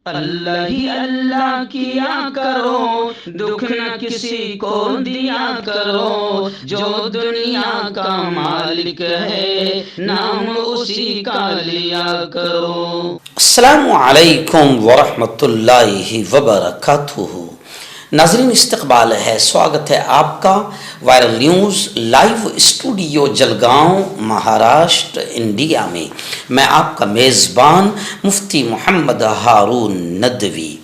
अल्लाह ही अल्लाह किया करो, दुख न किसी को दिया करो, जो दुनिया का मालिक है नाम उसी का लिया करो। अस्सलामु अलैकुम वरहमतुल्लाहि वबरकातुहू। नाज़रीन, इस्तक़बाल है, स्वागत है आपका viral news live studio Jalgaon Maharashtra India में। मैं आपका मेज़बान मुफ्ती मोहम्मद हारून नदवी।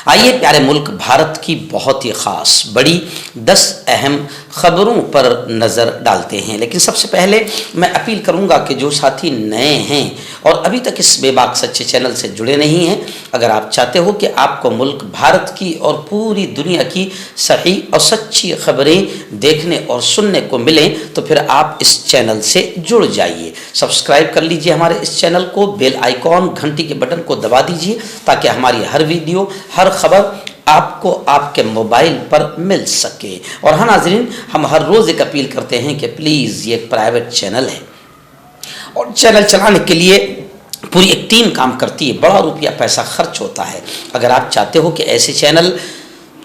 आइए प्यारे मुल्क भारत की बहुत ही ख़ास बड़ी 10 अहम ख़बरों पर नज़र डालते हैं। लेकिन सबसे पहले मैं अपील करूंगा कि जो साथी नए हैं और अभी तक इस बेबाक सच्चे चैनल से जुड़े नहीं हैं, अगर आप चाहते हो कि आपको मुल्क भारत की और पूरी दुनिया की सही और सच्ची खबरें देखने और सुनने को मिलें तो फिर आप इस चैनल से जुड़ जाइए। सब्सक्राइब कर लीजिए हमारे इस चैनल को, बेल आइकॉन घंटी के बटन को दबा दीजिए ताकि हमारी हर वीडियो हर खबर आपको आपके मोबाइल पर मिल सके। और हाँ नाज़रीन, हम हर रोज़ एक अपील करते हैं कि प्लीज़ ये एक प्राइवेट चैनल है और चैनल चलाने के लिए पूरी एक टीम काम करती है, बड़ा रुपया पैसा खर्च होता है। अगर आप चाहते हो कि ऐसे चैनल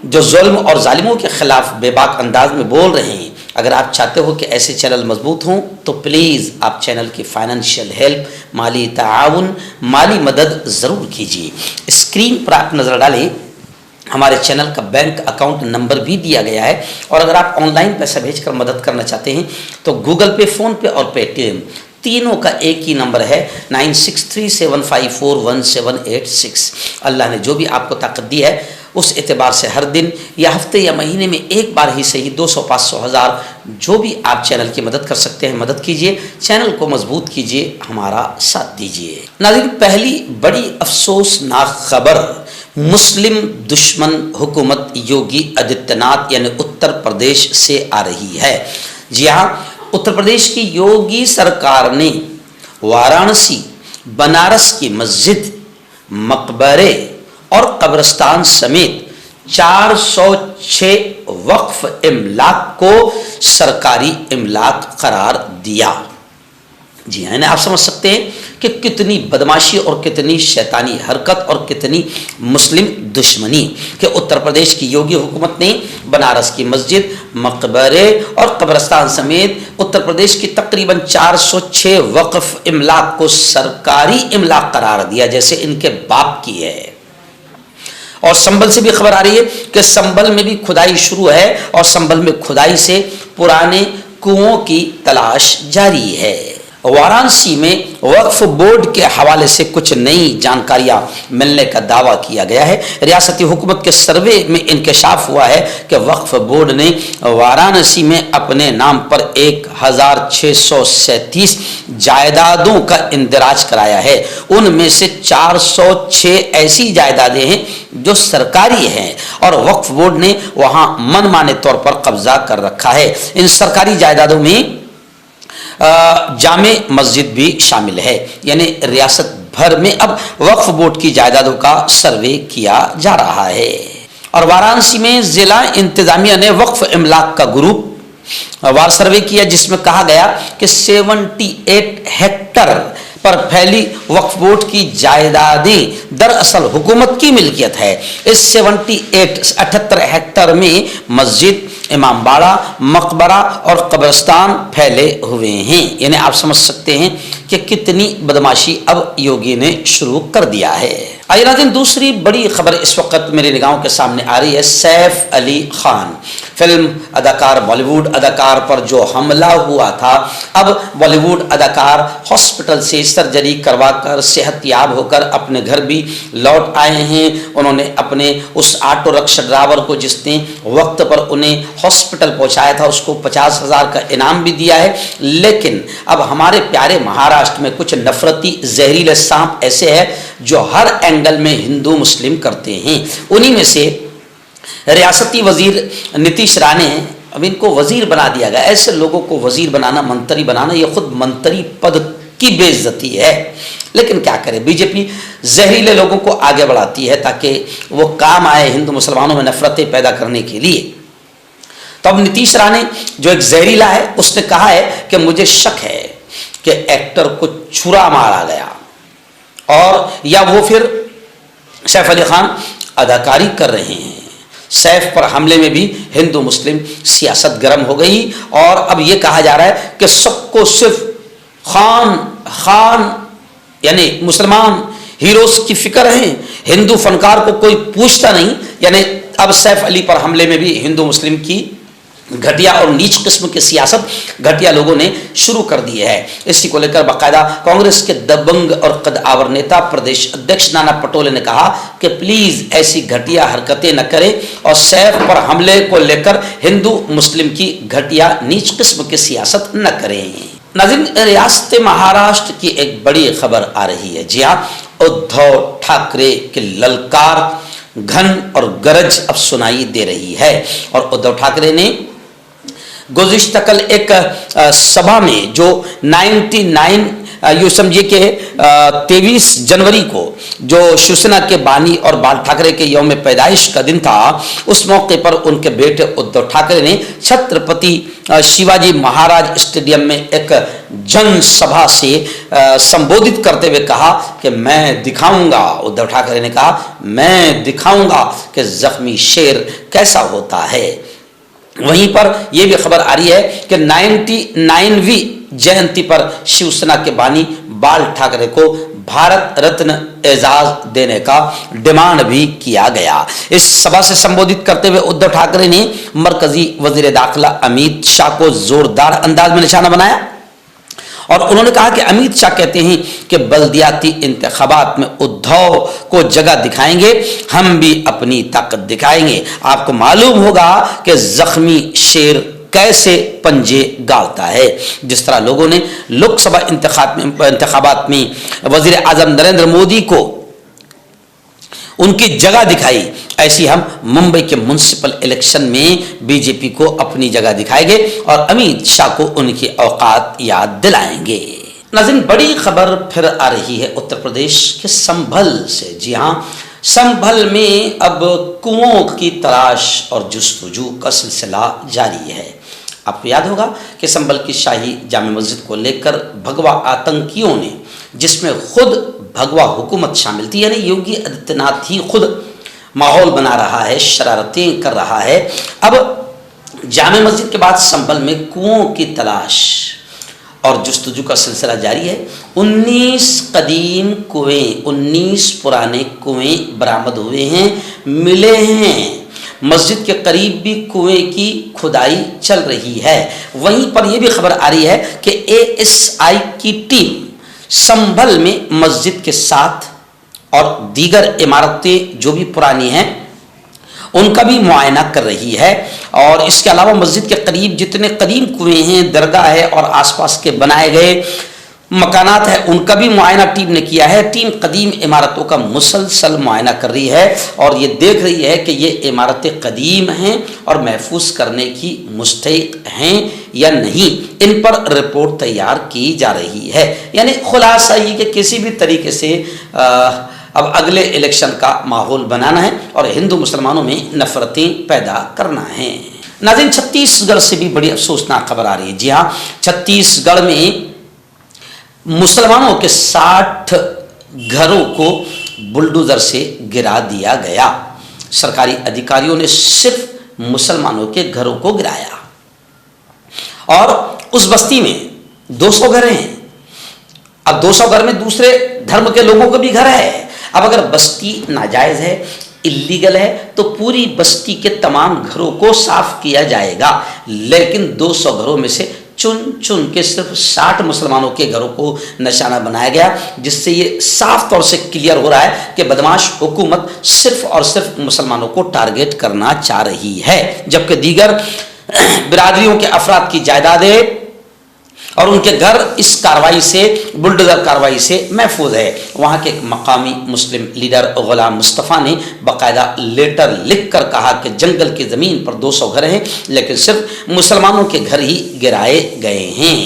जो जुल्म और जालिमों के ख़िलाफ़ बेबाक अंदाज में बोल रहे हैं, अगर आप चाहते हो कि ऐसे चैनल मजबूत हों तो प्लीज़ आप चैनल की फाइनेंशियल हेल्प, माली ताआवुन, माली मदद ज़रूर कीजिए। स्क्रीन पर आप नज़र डालें, हमारे चैनल का बैंक अकाउंट नंबर भी दिया गया है। और अगर आप ऑनलाइन पैसा भेजकर मदद करना चाहते हैं तो गूगल पे, फ़ोन पे और पेटीएम तीनों का एक ही नंबर है 9637541786। अल्लाह ने जो भी आपको ताकत दी है उस एतबार से हर दिन या हफ्ते या महीने में एक बार ही सही 200, 500, 1000 जो भी आप चैनल की मदद कर सकते हैं मदद कीजिए, चैनल को मजबूत कीजिए, हमारा साथ दीजिए। नाज़रीन, पहली बड़ी अफसोसनाक खबर मुस्लिम दुश्मन हुकूमत योगी आदित्यनाथ यानी उत्तर प्रदेश से आ रही है। जी हाँ, उत्तर प्रदेश की योगी सरकार ने वाराणसी, बनारस की मस्जिद, मकबरे और कब्रिस्तान समेत 406 वक्फ इमलाक को सरकारी इमलाक करार दिया। जी हाँ, आप समझ सकते हैं कि कितनी बदमाशी और कितनी शैतानी हरकत और कितनी मुस्लिम दुश्मनी कि उत्तर प्रदेश की योगी हुकूमत ने बनारस की मस्जिद, मकबरे और कब्रिस्तान समेत उत्तर प्रदेश की तकरीबन 406 वक्फ इमलाक को सरकारी इमलाक करार दिया, जैसे इनके बाप की है। और संभल से भी खबर आ रही है कि संभल में भी खुदाई शुरू है और संभल में खुदाई से पुराने कुओं की तलाश जारी है। वाराणसी में वक्फ बोर्ड के हवाले से कुछ नई जानकारियां मिलने का दावा किया गया है। रियासती हुकूमत के सर्वे में इंकशाफ हुआ है कि वक्फ बोर्ड ने वाराणसी में अपने नाम पर 1637 जायदादों का इंदराज कराया है। उनमें से 406 ऐसी जायदादें हैं जो सरकारी हैं और वक्फ बोर्ड ने वहां मनमाने तौर पर कब्जा कर रखा है। इन सरकारी जायदादों में जामे मस्जिद भी शामिल है। यानी रियासत भर में अब वक्फ बोर्ड की जायदादों का सर्वे किया जा रहा है। और वाराणसी में जिला इंतजामिया ने वक्फ इमलाक का ग्रुप वार सर्वे किया, जिसमें कहा गया कि 78 हेक्टर पर फैली वक्फ बोर्ड की जायदादें दरअसल हुकूमत की मिल्कियत है। इस 78 हेक्टर में मस्जिद, इमामबाड़ा, मकबरा और कब्रिस्तान फैले हुए हैं। यानी आप समझ सकते हैं कि कितनी बदमाशी अब योगी ने शुरू कर दिया है। आइए नाज़रीन, दूसरी बड़ी खबर इस वक्त मेरी निगाहों के सामने आ रही है। सैफ अली खान, फिल्म अदाकार, बॉलीवुड अदाकार पर जो हमला हुआ था, अब बॉलीवुड अदाकार हॉस्पिटल से सर्जरी करवाकर सेहतयाब होकर अपने घर भी लौट आए हैं। उन्होंने अपने उस ऑटो रिक्शा ड्राइवर को जिसने वक्त पर उन्हें हॉस्पिटल पहुंचाया था उसको 50,000 का इनाम भी दिया है। लेकिन अब हमारे प्यारे महाराष्ट्र में कुछ नफरती जहरीले सांप ऐसे हैं जो हर एंगल में हिंदू मुस्लिम करते हैं। उन्हीं में से रियासती वजीर नीतीश राणे, अब इनको वजीर बना दिया गया। ऐसे लोगों को वजीर बनाना, मंत्री बनाना, ये खुद मंत्री पद की बेइज्जती है। लेकिन क्या करें, बीजेपी जहरीले लोगों को आगे बढ़ाती है ताकि वो काम आए हिंदू मुसलमानों में नफरतें पैदा करने के लिए। तो अब नीतीश राणे जो एक जहरीला है, उसने कहा है कि मुझे शक है कि एक्टर को छुरा मारा गया और या वो फिर सैफ अली खान अदाकारी कर रहे हैं। सैफ पर हमले में भी हिंदू मुस्लिम सियासत गर्म हो गई और अब यह कहा जा रहा है कि सबको सिर्फ खान यानी मुसलमान हीरोज की फिक्र है, हिंदू फनकार को कोई पूछता नहीं। यानी अब सैफ अली पर हमले में भी हिंदू मुस्लिम की घटिया और नीच किस्म की सियासत घटिया लोगों ने शुरू कर दी है। इसी को लेकर बाकायदा कांग्रेस के दबंग और कद्दावर नेता प्रदेश अध्यक्ष नाना पटोले ने कहा कि प्लीज ऐसी घटिया हरकतें न करें और सैफ पर हमले को लेकर हिंदू मुस्लिम की घटिया नीच किस्म की सियासत न करें। नाज़रीन, रियासत महाराष्ट्र की एक बड़ी खबर आ रही है। जी हाँ, उद्धव ठाकरे की ललकार घन और गरज अब सुनाई दे रही है और उद्धव ठाकरे ने गुज़िश्ता कल एक सभा में जो 99 यूँ समझिए कि 23 जनवरी को जो शिवसेना के बानी और बाल ठाकरे के यौम पैदाइश का दिन था, उस मौके पर उनके बेटे उद्धव ठाकरे ने छत्रपति शिवाजी महाराज स्टेडियम में एक जनसभा से संबोधित करते हुए कहा कि मैं दिखाऊंगा, उद्धव ठाकरे ने कहा मैं दिखाऊंगा कि जख्मी शेर कैसा होता है। वहीं पर यह भी खबर आ रही है कि 99वीं जयंती पर शिवसेना के बानी बाल ठाकरे को भारत रत्न एजाज देने का डिमांड भी किया गया। इस सभा से संबोधित करते हुए उद्धव ठाकरे ने मरकजी वजीर दाखिला अमित शाह को जोरदार अंदाज में निशाना बनाया और उन्होंने कहा कि अमित शाह कहते हैं कि बल्दियाती इंतखाबात में उद्धव को जगह दिखाएंगे, हम भी अपनी ताकत दिखाएंगे। आपको मालूम होगा कि जख्मी शेर कैसे पंजे गालता है। जिस तरह लोगों ने लोकसभा इंतखाबात में वजीर आजम नरेंद्र मोदी को उनकी जगह दिखाई, ऐसी हम मुंबई के म्युनिसिपल इलेक्शन में बीजेपी को अपनी जगह दिखाएंगे और अमित शाह को उनकी औकात याद दिलाएंगे। नाज़रीन, बड़ी खबर फिर आ रही है उत्तर प्रदेश के संभल से। जी हाँ, संभल में अब कुओं की तलाश और जुस्तजू का सिलसिला जारी है। आपको याद होगा कि संभल की शाही जामे मस्जिद को लेकर भगवा आतंकियों ने, जिसमें खुद भगवा हुकूमत शामिल थी, यानी योगी आदित्यनाथ ही खुद माहौल बना रहा है, शरारतें कर रहा है। अब जामे मस्जिद के बाद संभल में कुओं की तलाश और जुस्तजू का सिलसिला जारी है। 19 कदीम कुएं, 19 पुराने कुएं बरामद हुए हैं, मिले हैं। मस्जिद के करीब भी कुएं की खुदाई चल रही है। वहीं पर यह भी खबर आ रही है कि ASI की टीम संभल में मस्जिद के साथ और दीगर इमारतें जो भी पुरानी हैं उनका भी मुआयना कर रही है और इसके अलावा मस्जिद के करीब जितने कदीम कुएं हैं, दरगाह है और आसपास के बनाए गए मकानात है, उनका भी मुआयना टीम ने किया है। टीम कदीम इमारतों का मुसलसल मुआयना कर रही है और ये देख रही है कि ये इमारतें कदीम हैं और महफूज करने की मुस्तहिक हैं या नहीं। इन पर रिपोर्ट तैयार की जा रही है। यानी खुलासा ये कि किसी भी तरीके से अब अगले इलेक्शन का माहौल बनाना है और हिंदू मुसलमानों में नफरतें पैदा करना है। नाज़रीन, छत्तीसगढ़ से भी बड़ी अफसोसनाक खबर आ रही है। जी हाँ, छत्तीसगढ़ में मुसलमानों के 60 घरों को बुलडोजर से गिरा दिया गया। सरकारी अधिकारियों ने सिर्फ मुसलमानों के घरों को गिराया और उस बस्ती में 200 घर हैं। अब 200 घर में दूसरे धर्म के लोगों के भी घर है। अब अगर बस्ती नाजायज है, इल्लीगल है, तो पूरी बस्ती के तमाम घरों को साफ किया जाएगा। लेकिन 200 घरों में से चुन चुन के सिर्फ 60 मुसलमानों के घरों को निशाना बनाया गया, जिससे ये साफ तौर से क्लियर हो रहा है कि बदमाश हुकूमत सिर्फ और सिर्फ मुसलमानों को टारगेट करना चाह रही है, जबकि दीगर बिरादरियों के अफराद की जायदादें और उनके घर इस कार्रवाई से, बुलडोजर कार्रवाई से महफूज है। वहाँ के मकामी मुस्लिम लीडर गुलाम मुस्तफ़ा ने बाकायदा लेटर लिख कर कहा कि जंगल की ज़मीन पर 200 घर हैं, लेकिन सिर्फ मुसलमानों के घर ही गिराए गए हैं।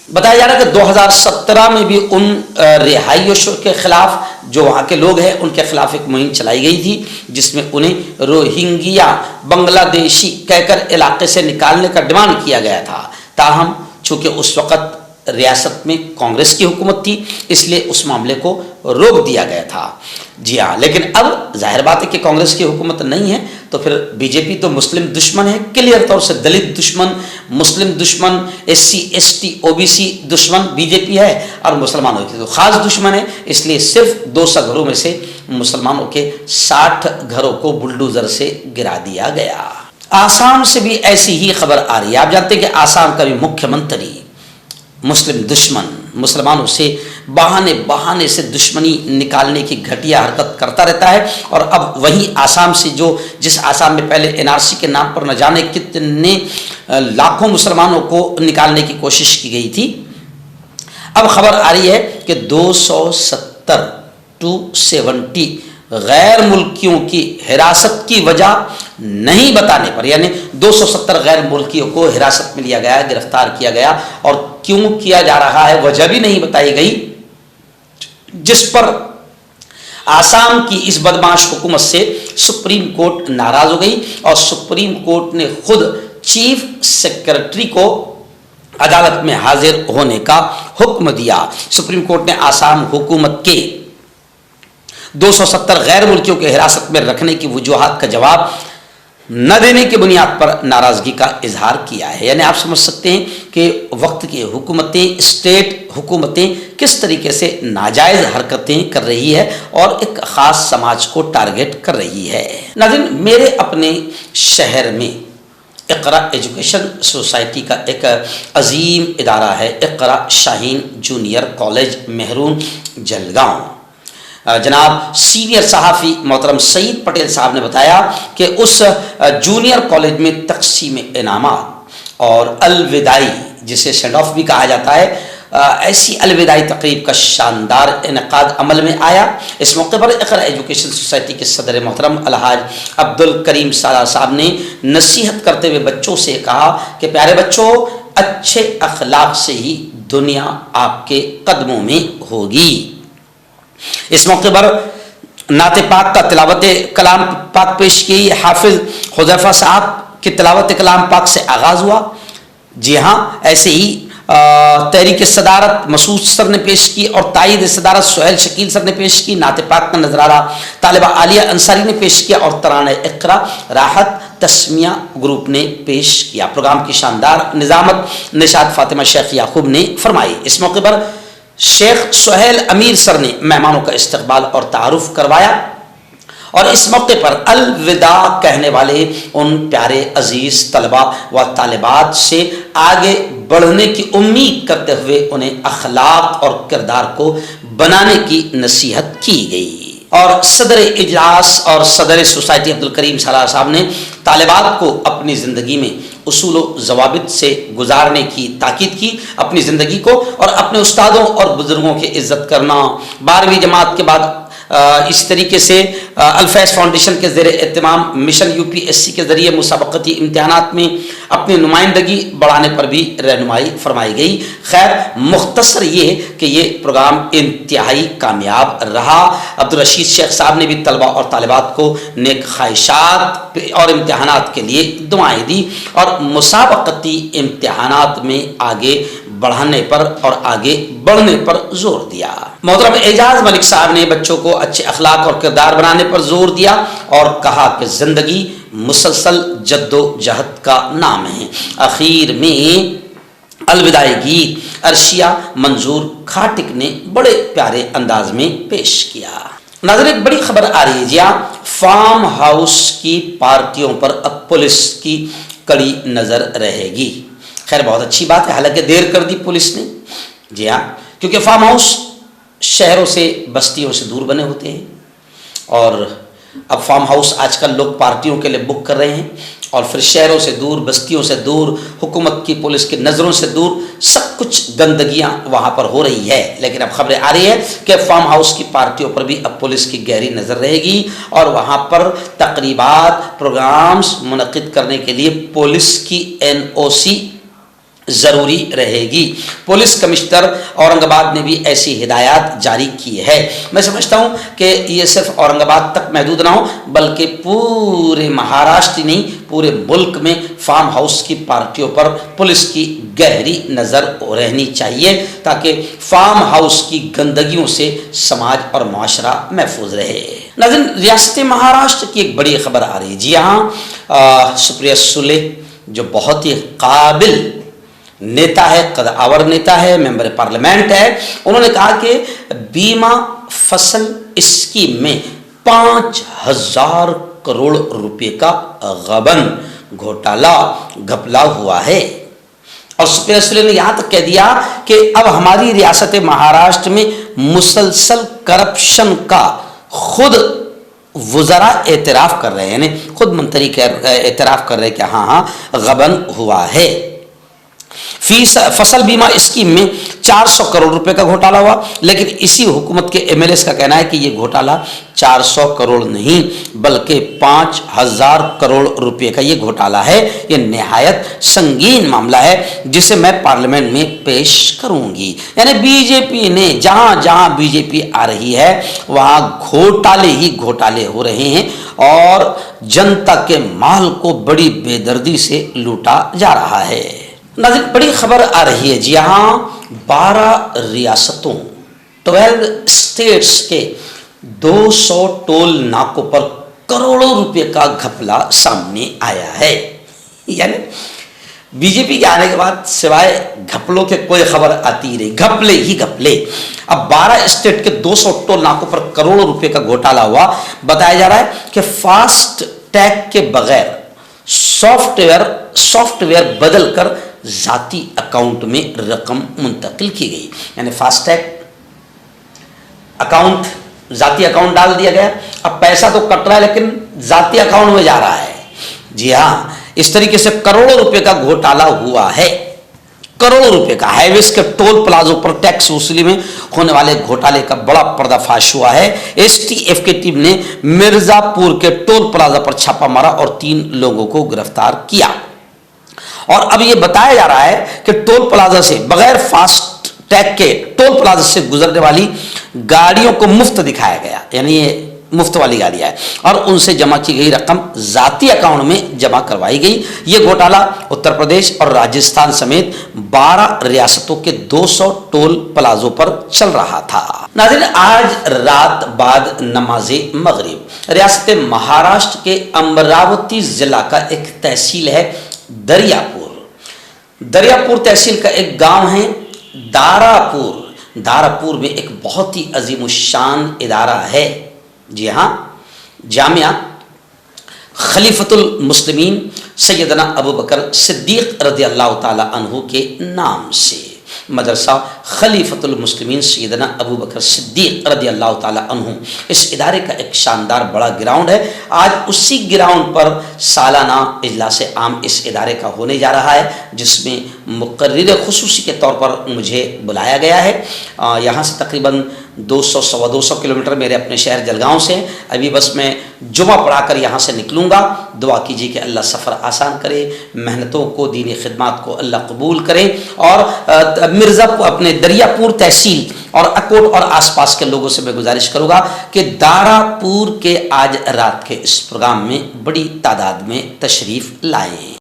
बताया जा रहा है कि 2017 में भी उन रिहायशियों के खिलाफ, जो वहाँ के लोग हैं, उनके खिलाफ एक मुहिम चलाई गई थी, जिसमें उन्हें रोहिंग्या बांग्लादेशी कहकर इलाके से निकालने का डिमांड किया गया था। ताहम चूँकि उस वक़्त रियासत में कांग्रेस की हुकूमत थी, इसलिए उस मामले को रोक दिया गया था। जी हाँ, लेकिन अब जाहिर बात है कि कांग्रेस की हुकूमत नहीं है, तो फिर बीजेपी तो मुस्लिम दुश्मन है, क्लियर तौर से दलित दुश्मन, मुस्लिम दुश्मन, SC ST OBC दुश्मन बीजेपी है, और मुसलमानों की तो खास दुश्मन है। इसलिए सिर्फ 200 घरों में से मुसलमानों के 60 घरों को बुलडोजर से गिरा दिया गया। आसाम से भी ऐसी ही खबर आ रही है। आप जानते हैं कि आसाम का भी मुख्यमंत्री मुस्लिम दुश्मन, मुसलमानों से बहाने से दुश्मनी निकालने की घटिया हरकत करता रहता है। और अब वही आसाम से जिस आसाम में पहले NRC के नाम पर न जाने कितने लाखों मुसलमानों को निकालने की कोशिश की गई थी, अब खबर आ रही है कि 270 गैर मुल्कियों की हिरासत की वजह नहीं बताने पर, यानी 270 गैर मुल्कियों को हिरासत में लिया गया, गिरफ्तार किया गया, और क्यों किया जा रहा है वजह भी नहीं बताई गई, जिस पर आसाम की इस बदमाश हुकूमत से सुप्रीम कोर्ट नाराज हो गई और सुप्रीम कोर्ट ने खुद चीफ सेक्रेटरी को अदालत में हाजिर होने का हुक्म दिया। सुप्रीम कोर्ट ने आसाम हुकूमत के 270 गैर मुल्कियों के हिरासत में रखने की वजूहात का जवाब न देने की बुनियाद पर नाराजगी का इजहार किया है। यानी आप समझ सकते हैं कि वक्त की हुकूमतें, स्टेट हुकूमतें किस तरीके से नाजायज हरकतें कर रही है और एक ख़ास समाज को टारगेट कर रही है। नाज़रीन, मेरे अपने शहर में इक़रा एजुकेशन सोसाइटी का एक अजीम इदारा है, इक़रा शाहीन जूनियर कॉलेज मेहरून जलगांव। जनाब सीनियर सहाफ़ी मोहतरम सईद पटेल साहब ने बताया कि उस जूनियर कॉलेज में तक़सीम इनामात और अलविदाई, जिसे सेंड ऑफ भी कहा जाता है, ऐसी अलविदाई तकरीब का शानदार इनेकाद अमल में आया। इस मौके पर इक़रा एजुकेशन सोसाइटी के सदर मोहतरम अलहाज अब्दुल करीम साला साहब ने नसीहत करते हुए बच्चों से कहा कि प्यारे बच्चों, अच्छे अखलाक से ही दुनिया आपके कदमों में होगी। इस मौके पर नाते पाक का तिलावत कलाम पाक पेश की। हाफिज हुज़ैफा साहब की तिलावत कलाम पाक से आगाज़ हुआ। जी हाँ, ऐसे ही तहरीक सदारत मसूद सर ने पेश की और ताईद सदारत सुहेल शकील सर ने पेश की। नाते पाक का नजराना तालिबा आलिया अंसारी ने पेश किया और तराना इक़रा राहत तस्मिया ग्रुप ने पेश किया। प्रोग्राम की शानदार निज़ामत निशात फातिमा शेख याकूब ने फरमाई। इस मौके पर शेख सुहेल अमीर सर ने मेहमानों का इस्तकबाल और तारुफ करवाया और इस मौके पर अलविदा कहने वाले उन प्यारे अजीज़ तलबा व तालिबात से आगे बढ़ने की उम्मीद करते हुए उन्हें अखलाक और किरदार को बनाने की नसीहत की गई। और सदर इजलास और सदर सोसाइटी अब्दुल करीम साला साहब ने तालिबात को अपनी ज़िंदगी में उसूल ज़वाबित से गुजारने की ताकीद की। अपनी ज़िंदगी को और अपने उस्तादों और बुज़ुर्गों की इज़्ज़त करना। 12वीं जमात के बाद इस तरीके से अल्फैज़ फाउंडेशन के ज़ेर एहतमाम मिशन UPSC के ज़रिए मुसाबक़ती इम्तिहानात में अपनी नुमाइंदगी बढ़ाने पर भी रहनुमाई फरमाई गई। खैर, मुख्तसर ये कि ये प्रोग्राम इंतहाई कामयाब रहा। अब्दुल रशीद शेख साहब ने भी तलबा और तालिबात को नेक ख्वाहिशात और इम्तिहानात के लिए दुआएँ दी और मुसाबक़ती इम्तिहानात में आगे बढ़ाने पर और आगे बढ़ने पर जोर दिया। मोहतरम एजाज मलिक साहब ने बच्चों को अच्छे अखलाक और किरदार बनाने पर जोर दिया और कहा कि ज़िंदगी मुसलसल जद्दोजहद का नाम है। आखिर में अलविदाई गीत अर्शिया मंजूर खाटिक ने बड़े प्यारे अंदाज में पेश किया। नाज़रीन, एक बड़ी खबर आ रही है। जी हाँ, फार्म हाउस की पार्टियों पर अब पुलिस की कड़ी नज़र रहेगी। खैर, बहुत अच्छी बात है, हालांकि देर कर दी पुलिस ने। जी हाँ, क्योंकि फार्म हाउस शहरों से बस्तियों से दूर बने होते हैं और अब फार्म हाउस आजकल लोग पार्टियों के लिए बुक कर रहे हैं और फिर शहरों से दूर, बस्तियों से दूर, हुकूमत की पुलिस की नज़रों से दूर, सब कुछ गंदगियां वहां पर हो रही है। लेकिन अब खबरें आ रही है कि फार्म हाउस की पार्टियों पर भी अब पुलिस की गहरी नज़र रहेगी और वहां पर तकरीबात, प्रोग्राम्स मुनक़िद करने के लिए पुलिस की NOC जरूरी रहेगी। पुलिस कमिश्नर औरंगाबाद ने भी ऐसी हिदायत जारी की है। मैं समझता हूं कि ये सिर्फ औरंगाबाद तक महदूद ना हो, बल्कि पूरे महाराष्ट्र नहीं, पूरे मुल्क में फार्म हाउस की पार्टियों पर पुलिस की गहरी नजर रहनी चाहिए, ताकि फार्म हाउस की गंदगियों से समाज और माशरा महफूज रहे। नाज़रीन, रियासत महाराष्ट्र की एक बड़ी खबर आ रही है। जी हाँ, सुप्रिया सुले जो बहुत ही काबिल नेता है, कदावर नेता है, मेंबर पार्लियामेंट है, उन्होंने कहा कि बीमा फसल स्कीम में 5,000 करोड़ रुपए का गबन घोटाला घपला हुआ है। और सुप्रिया सुले ने यहां तक कह दिया कि अब हमारी रियासत महाराष्ट्र में मुसलसल करप्शन का खुद वज़रा एतराफ़ कर रहे हैं, यानी खुद मंत्री एतराफ़ कर रहे हैं कि हाँ गबन हुआ है। फसल बीमा स्कीम में 400 करोड़ रुपए का घोटाला हुआ, लेकिन इसी हुकूमत के एमएलएस का कहना है कि यह घोटाला 400 करोड़ नहीं बल्कि 5,000 करोड़ रुपए का यह घोटाला है। यह निहायत संगीन मामला है जिसे मैं पार्लियामेंट में पेश करूंगी। यानी बीजेपी ने जहां जहां बीजेपी आ रही है वहां घोटाले ही घोटाले हो रहे हैं और जनता के माल को बड़ी बेदर्दी से लूटा जा रहा है। नाज़रीन, बड़ी खबर आ रही है। जी हाँ, 12 रियासतों 12 स्टेट्स के 200 टोल नाकों पर करोड़ों रुपए का घपला सामने आया है। यानी बीजेपी के आने के बाद सिवाय घपलों के कोई खबर आती ही नहीं, घपले ही घपले। अब 12 स्टेट के 200 टोल नाकों पर करोड़ों रुपए का घोटाला हुआ। बताया जा रहा है कि फास्ट टैग के बगैर सॉफ्टवेयर बदलकर जाती अकाउंट में रकम मुंतकिल की गई। यानी फास्टैग अकाउंट, जाती अकाउंट डाल दिया गया, अब पैसा तो कट रहा है लेकिन जाती अकाउंट में जा रहा है। जी हाँ, इस तरीके से करोड़ों रुपए का घोटाला हुआ है। करोड़ों रुपए का हाईवेज के टोल प्लाजों पर टैक्स वसूली में होने वाले घोटाले का बड़ा पर्दाफाश हुआ है। एसटीएफ की टीम ने मिर्जापुर के टोल प्लाजा पर छापा मारा और 3 लोगों को गिरफ्तार किया। और अब यह बताया जा रहा है कि टोल प्लाजा से बगैर फास्ट टैग के टोल प्लाजा से गुजरने वाली गाड़ियों को मुफ्त दिखाया गया, यानी ये मुफ्त वाली गाड़ियां हैं, और उनसे जमा की गई रकम जाती अकाउंट में जमा करवाई गई। यह घोटाला उत्तर प्रदेश और राजस्थान समेत 12 रियासतों के 200 टोल प्लाजों पर चल रहा था। नाज़रीन, आज रात बाद नमाज़े मगरिब रियासत महाराष्ट्र के अमरावती जिला का एक तहसील है दरियापुर तहसील का एक गांव है दारापुर में एक बहुत ही अजीमुशान इदारा है। जी हाँ, जामिया खलीफतुल मुस्लिमीन सैयदना अबू बकर सिद्दीक रज़ियल्लाहु ताला अन्हु के नाम से मदरसा खलीफतुल मुस्लिमीन सैयदना अबू बकर सिद्दीक रज़ियल्लाहु ताला अन्हु, इस इदारे का एक शानदार बड़ा ग्राउंड है। आज उसी ग्राउंड पर सालाना इजलास आम इस इदारे का होने जा रहा है, जिसमें मुकर्रिर खुसूसी के तौर पर मुझे बुलाया गया है। यहाँ से तकरीबन 200-225 किलोमीटर मेरे अपने शहर जलगांव से। अभी बस मैं जुमा पढ़ाकर यहाँ से निकलूँगा। दुआ कीजिए कि अल्लाह सफ़र आसान करे, मेहनतों को, दीनी खिदमत को अल्लाह कबूल करे। और मिर्ज़ापुर अपने दरियापुर तहसील और अकोट और आसपास के लोगों से मैं गुजारिश करूँगा कि दारापुर के आज रात के इस प्रोग्राम में बड़ी तादाद में तशरीफ़ लाएँ।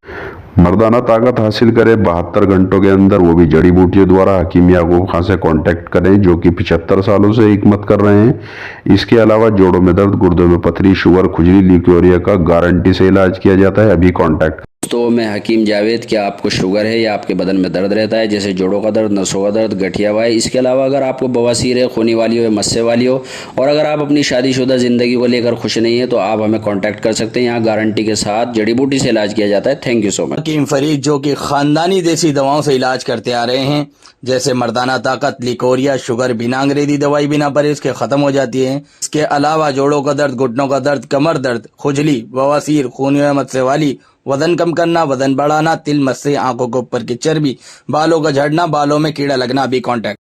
मर्दाना ताकत हासिल करें 72 घंटों के अंदर, वो भी जड़ी बूटियों द्वारा। हकीम याकूब खान से कांटेक्ट करें, जो कि 75 सालों से हिकमत कर रहे हैं। इसके अलावा जोड़ों में दर्द, गुर्दों में पथरी, शुगर, खुजली, ल्यूकेरिया का गारंटी से इलाज किया जाता है। अभी कांटेक्ट। तो मैं हकीम जावेद, क्या आपको शुगर है या आपके बदन में दर्द रहता है, जैसे जोड़ों का दर्द, नसों का दर्द, गठिया वाई? इसके अलावा अगर आपको बवासीर है, खूनी वाली हो, मस्से वाली हो, और अगर आप अपनी शादीशुदा ज़िंदगी को लेकर खुश नहीं है, तो आप हमें कांटेक्ट कर सकते हैं। यहाँ गारंटी के साथ जड़ी बूटी से इलाज किया जाता है। Thank you so much. Hakim Farid जो कि ख़ानदानी देसी दवाओं से इलाज करते आ रहे हैं, जैसे मर्दाना ताकत, लिकोरिया, शुगर बिना अंग्रेजी दवाई बिना परहेज के ख़त्म हो जाती है। इसके अलावा जोड़ों का दर्द, घुटनों का दर्द, कमर दर्द, खुजली, बवासीर, खूनी मस्से वाली, वजन कम करना, वजन बढ़ाना, तिल, मस्से, आंखों के ऊपर की चर्बी, बालों का झड़ना, बालों में कीड़ा लगना, भी कांटेक्ट।